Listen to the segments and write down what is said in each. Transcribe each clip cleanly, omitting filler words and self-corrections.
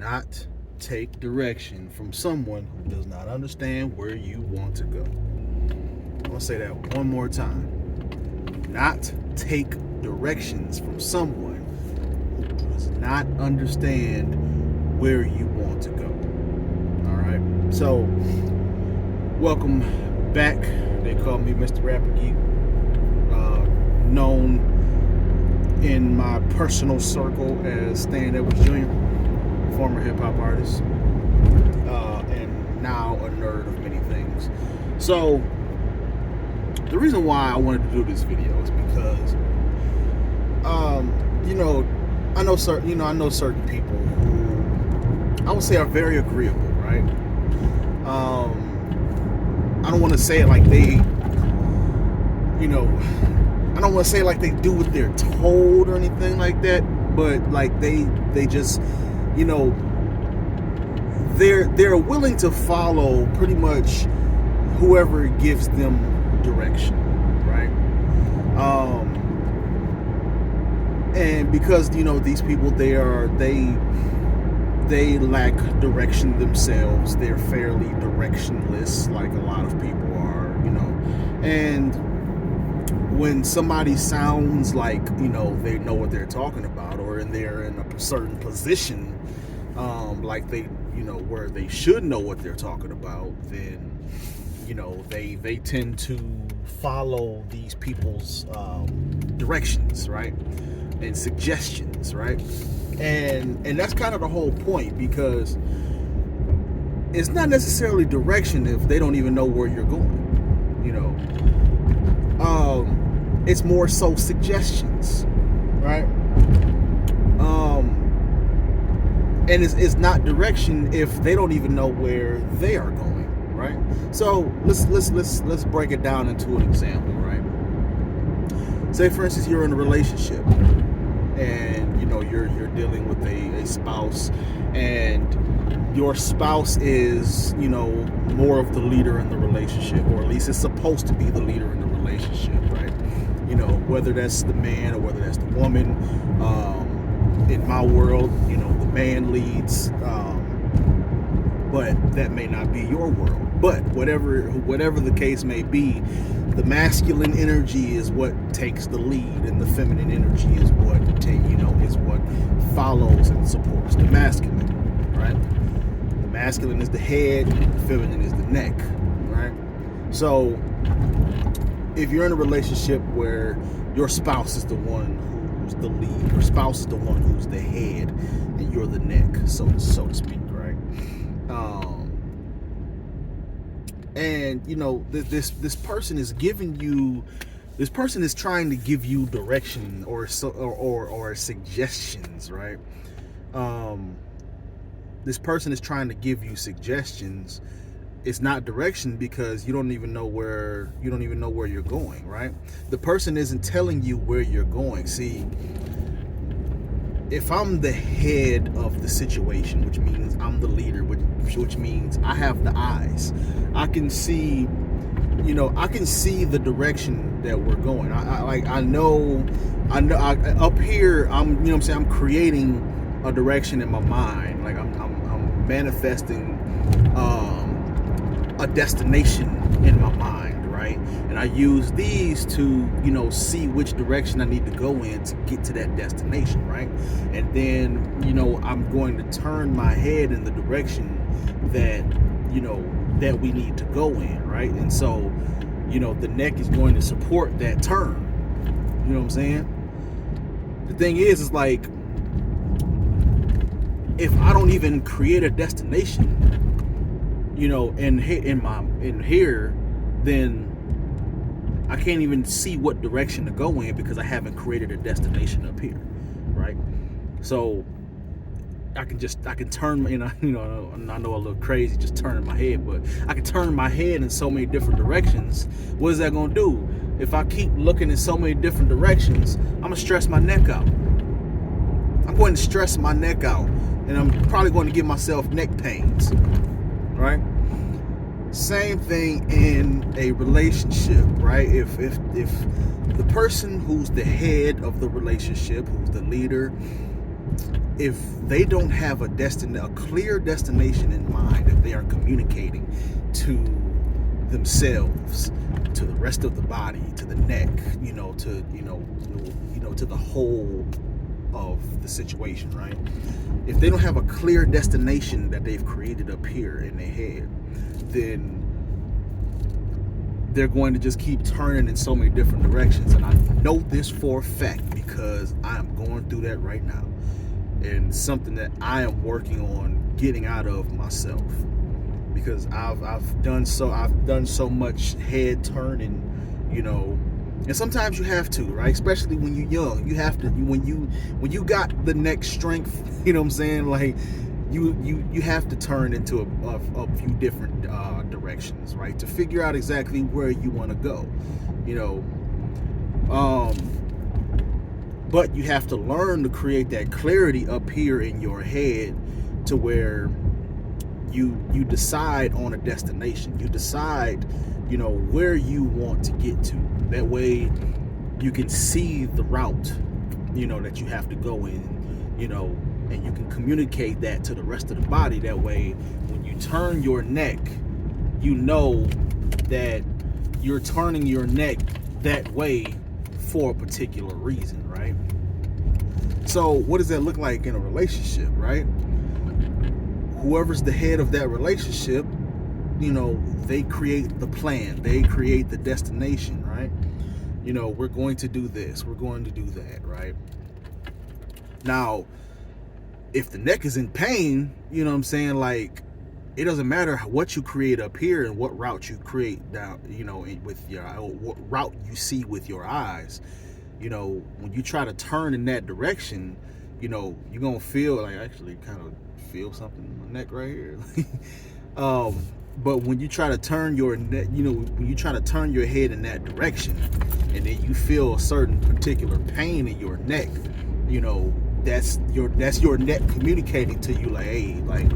not take direction from someone who does not understand where you want to go. I'm going to say that one more time. Do not take directions from someone who does not understand where you want to go. All right. So, welcome back. They call me Mr. Rapper Geek. Known in my personal circle as Stan Edwards Jr., former hip hop artist, and now a nerd of many things. So, the reason why I wanted to do this video is because, I know certain people who I would say are very agreeable, right? I don't want to say it like they, I don't want to say like they do what they're told or anything like that, but like they just, they're willing to follow pretty much whoever gives them direction, right? And because these people, they lack direction themselves. They're fairly directionless, like a lot of people are, and when somebody sounds like they know what they're talking about, or they're in a certain position, like they where they should know what they're talking about, then they tend to follow these people's directions, right, and suggestions, right, and that's kind of the whole point, because it's not necessarily direction if they don't even know where you're going. It's more so suggestions, right? And it's not direction if they don't even know where they are going, right? So let's break it down into an example, right? Say, for instance, you're in a relationship, and you're dealing with a spouse, and your spouse is more of the leader in the relationship, or at least is supposed to be the leader in the relationship, right? Whether that's the man or whether that's the woman. In my world, the man leads, but that may not be your world. But whatever the case may be, the masculine energy is what takes the lead, and the feminine energy is what is what follows and supports the masculine, right? The masculine is the head, the feminine is the neck, right? So if you're in a relationship where your spouse is the one who's the lead, your spouse is the one who's the head, and you're the neck, so to speak, right? And this person is giving you, this person is trying to give you direction or suggestions, right? This person is trying to give you suggestions. It's not direction, because you don't even know where you're going, right? The person isn't telling you where you're going. See, if I'm the head of the situation, which means I'm the leader, which means I have the eyes, I can see the direction that we're going. I know up here, I'm creating a direction in my mind. Like I'm manifesting a destination in my mind, right? And I use these to see which direction I need to go in to get to that destination, right? And then I'm going to turn my head in the direction that that we need to go in, right? And so the neck is going to support that turn. You know what I'm saying? The thing is like, if I don't even create a destination in here, then I can't even see what direction to go in, because I haven't created a destination up here, right? So I can turn, I know I look crazy just turning my head, but I can turn my head in so many different directions. What is that going to do? If I keep looking in so many different directions, I'm going to stress my neck out. I'm going to stress my neck out, and I'm probably going to give myself neck pains, right? Same thing in a relationship, right? If the person who's the head of the relationship, who's the leader, if they don't have a clear destination in mind, if they are communicating to themselves, to the rest of the body, to the neck, to the whole of the situation, right? If they don't have a clear destination that they've created up here in their head, then they're going to just keep turning in so many different directions. And I know this for a fact because I am going through that right now, and something that I am working on getting out of myself, because I've done so much head turning, and sometimes you have to, right? Especially when you're young, you have to, when you got the neck strength, you know what I'm saying? Like you have to turn into a few different directions, right? To figure out exactly where you want to go, but you have to learn to create that clarity up here in your head to where you decide on a destination. You decide, where you want to get to. That way you can see the route, that you have to go in, and you can communicate that to the rest of the body. That way, when you turn your neck, that you're turning your neck that way for a particular reason, right? So what does that look like in a relationship, right? Whoever's the head of that relationship, they create the plan, they create the destination, right? We're going to do this, we're going to do that, right? Now, if the neck is in pain, like, it doesn't matter what you create up here and what route you create down, what route you see with your eyes. When you try to turn in that direction, you're gonna feel like, I actually kind of feel something in my neck right here. But when you try to turn your neck, when you try to turn your head in that direction, and then you feel a certain particular pain in your neck, that's your neck communicating to you, like, hey, like,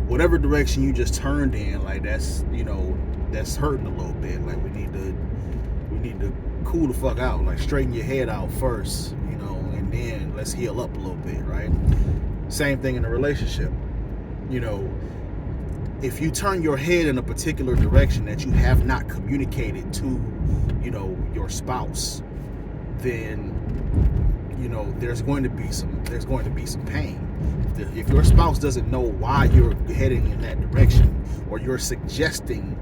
whatever direction you just turned in, like, that's hurting a little bit. Like, we need to cool the fuck out, like, straighten your head out first, and then let's heal up a little bit, right? Same thing in a relationship. If you turn your head in a particular direction that you have not communicated to, your spouse, then, there's going to be some pain. If your spouse doesn't know why you're heading in that direction, or you're suggesting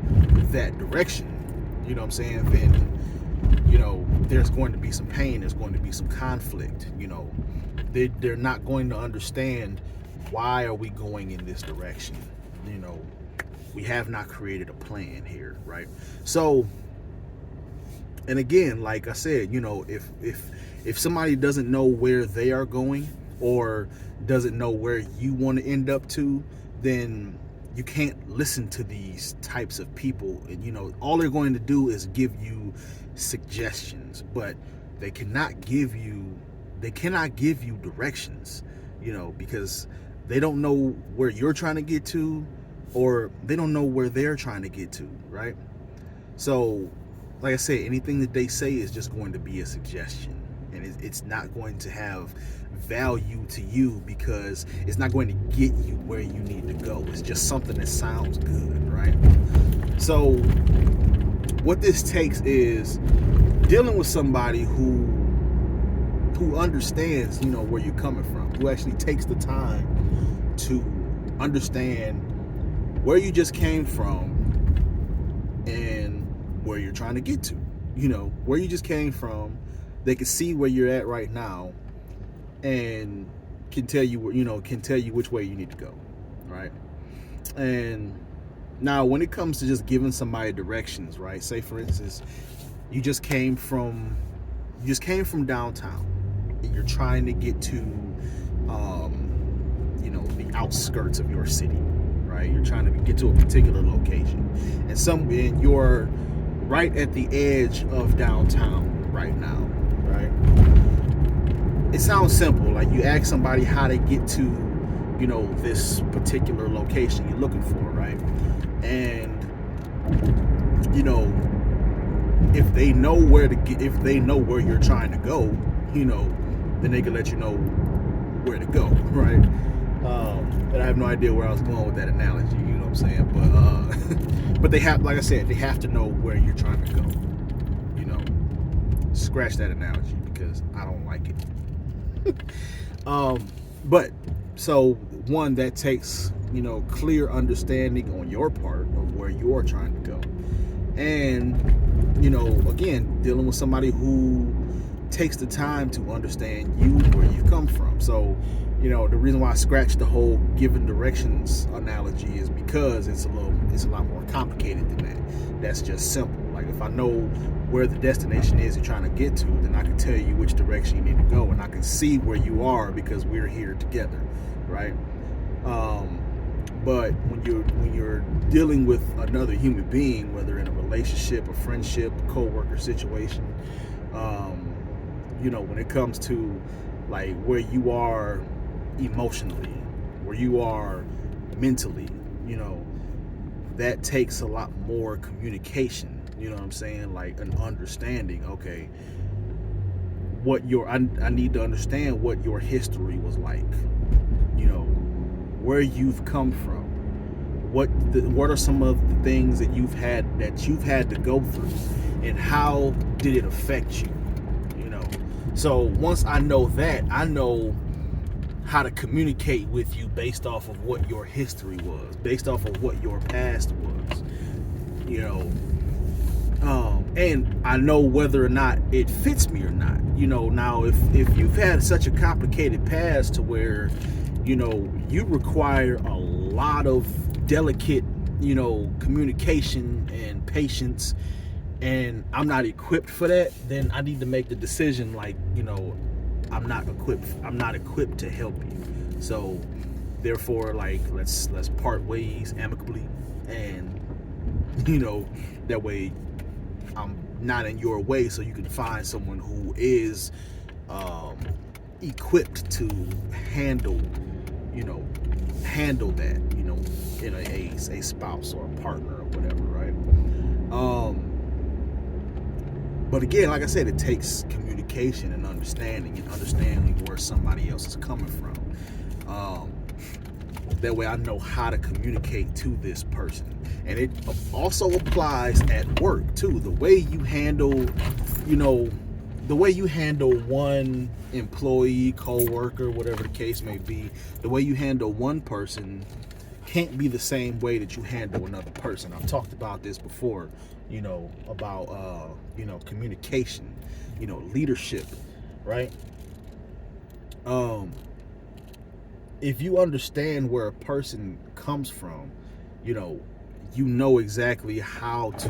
that direction, you know what I'm saying, then, there's going to be some pain, there's going to be some conflict. They're not going to understand, why are we going in this direction? We have not created a plan here, right? So, and again, like I said, if somebody doesn't know where they are going, or doesn't know where you want to end up to, then you can't listen to these types of people. And all they're going to do is give you suggestions, but they cannot give you directions, because they don't know where you're trying to get to, or they don't know where they're trying to get to, right? So, like I said, anything that they say is just going to be a suggestion, and it's not going to have value to you, because it's not going to get you where you need to go. It's just something that sounds good, right? So what this takes is dealing with somebody who understands, where you're coming from, who actually takes the time to understand where you just came from and where you're trying to get to. Where you just came from, they can see where you're at right now, and can tell you which way you need to go, right? And now, when it comes to just giving somebody directions, right? Say, for instance, you just came from downtown, and you're trying to get to, the outskirts of your city, right? You're trying to get to a particular location, and you're right at the edge of downtown right now, right? It sounds simple. Like, you ask somebody how to get to, this particular location you're looking for, right? And, if they know where you're trying to go, then they can let you know where to go, right? And I have no idea where I was going with that analogy, you know what I'm saying? But they have, like I said, they have to know where you're trying to go. You know, scratch that analogy because I don't like it. But so one that takes, you know, clear understanding on your part of where you're trying to go, and you know, again, dealing with somebody who takes the time to understand you, where you've come from. So, you know, the reason why I scratched the whole given directions analogy is because it's a lot more complicated than that. That's just simple. Like if I know where the destination is you're trying to get to, then I can tell you which direction you need to go, and I can see where you are because we're here together, right? But when you're dealing with another human being, whether in a relationship, a friendship, co-worker situation, you know, when it comes to like where you are emotionally, where you are mentally, you know, that takes a lot more communication. You know what I'm saying? Like an understanding. Okay, I need to understand what your history was like. You know, where you've come from. What are some of the things that you've had to go through, and how did it affect you? You know, so once I know that, I know how to communicate with you based off of what your history was, based off of what your past was. You know, and I know whether or not it fits me or not. You know, now if you've had such a complicated past to where, you know, you require a lot of delicate, you know, communication and patience, and I'm not equipped for that, then I need to make the decision like, you know, I'm not equipped to help you. So therefore, like, let's part ways amicably, and you know, that way I'm not in your way, so you can find someone who is equipped to handle that, you know, in a spouse or a partner or whatever, right? But again, like I said, it takes communication and understanding where somebody else is coming from. That way I know how to communicate to this person. And it also applies at work too. The way you handle, you know, one employee, co-worker, whatever the case may be, the way you handle one person can't be the same way that you handle another person. I've talked about this before, you know, about you know, communication, you know, leadership, right? If you understand where a person comes from, you know exactly how to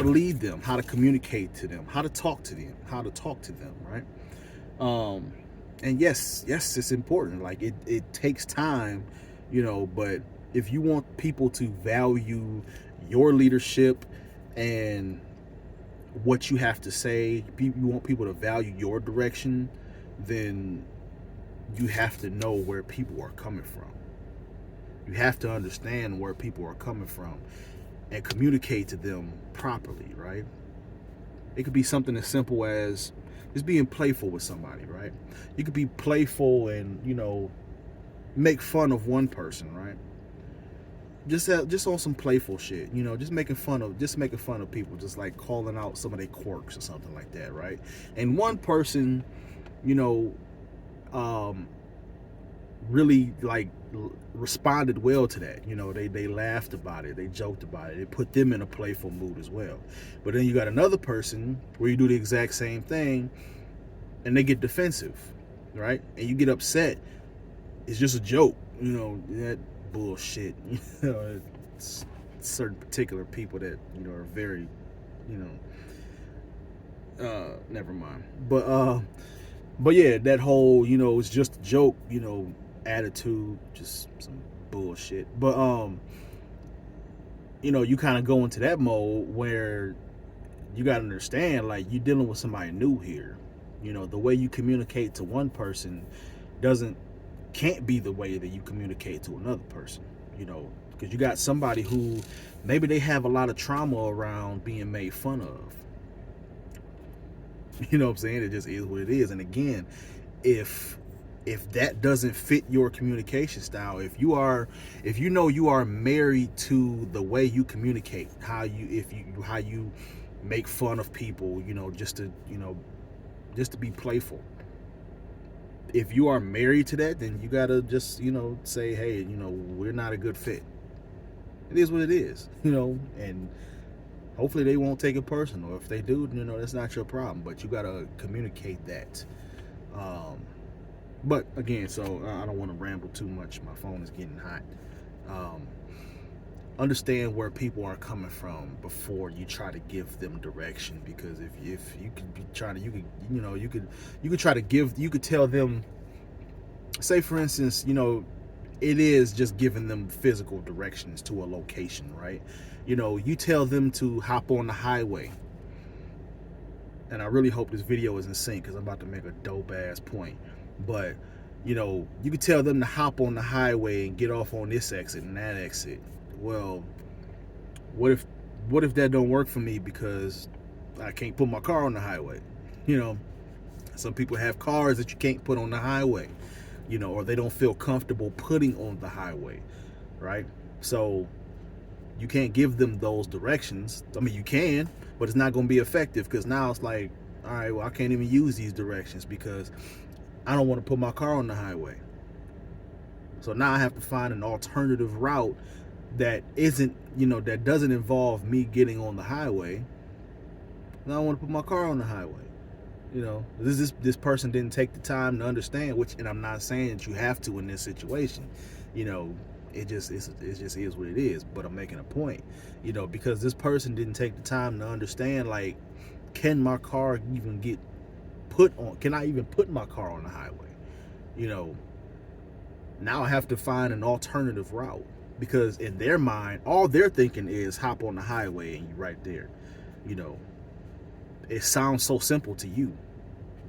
lead them, how to communicate to them, how to talk to them, right? And yes, it's important. Like it takes time, you know, but if you want people to value your leadership and what you have to say, you want people to value your direction, then you have to know where people are coming from. You have to understand where people are coming from and communicate to them properly, right? It could be something as simple as just being playful with somebody, right? You could be playful and, you know, make fun of one person, right? Just on some playful shit, you know, just making fun of people, just like calling out some of their quirks or something like that, right? And one person, you know, really like responded well to that. You know, they laughed about it, they joked about it, it put them in a playful mood as well. But then you got another person where you do the exact same thing and they get defensive, right? And you get upset. It's just a joke, you know, that bullshit. You know, it's certain particular people that, you know, are very, you know, never mind. But yeah, that whole, you know, it's just a joke, you know, attitude, just some bullshit. But you know, you kind of go into that mode where you got to understand, like, you're dealing with somebody new here. You know, the way you communicate to one person can't be the way that you communicate to another person, you know, because you got somebody who maybe they have a lot of trauma around being made fun of. You know what I'm saying? It just is what it is. And again, if if that doesn't fit your communication style, if you know you are married to the way you communicate, how you make fun of people, just to be playful. If you are married to that, then you gotta just say, hey, we're not a good fit. It is what it is, and hopefully they won't take it personal. If they do, that's not your problem, but you gotta communicate that. But again, so I don't want to ramble too much. My phone is getting hot. um, Understand where people are coming from before you try to give them direction, because if you could be trying to you could try to give, you could tell them, say for instance, it is just giving them physical directions to a location, right? You tell them to hop on the highway, and I really hope this video is in sync because I'm about to make a dope ass point. But you could tell them to hop on the highway and get off on this exit and that exit. Well, what if that don't work for me because I can't put my car on the highway? Some people have cars that you can't put on the highway, or they don't feel comfortable putting on the highway, right? So you can't give them those directions. I mean, you can, but it's not going to be effective, because now it's like, all right, well, I can't even use these directions because I don't want to put my car on the highway. So now I have to find an alternative route that isn't, that doesn't involve me getting on the highway. And I don't want to put my car on the highway. This person didn't take the time to understand, and I'm not saying that you have to in this situation. It just is what it is. But I'm making a point, because this person didn't take the time to understand, like, can my car even get put on? Can I even put my car on the highway? Now I have to find an alternative route, because in their mind, all they're thinking is hop on the highway and you're right there. It sounds so simple to you,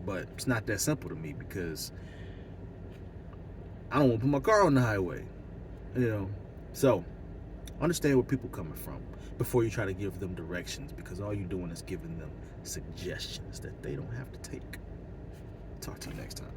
but it's not that simple to me, because I don't want to put my car on the highway. So understand where people are coming from before you try to give them directions, because all you're doing is giving them suggestions that they don't have to take. Talk to you next time.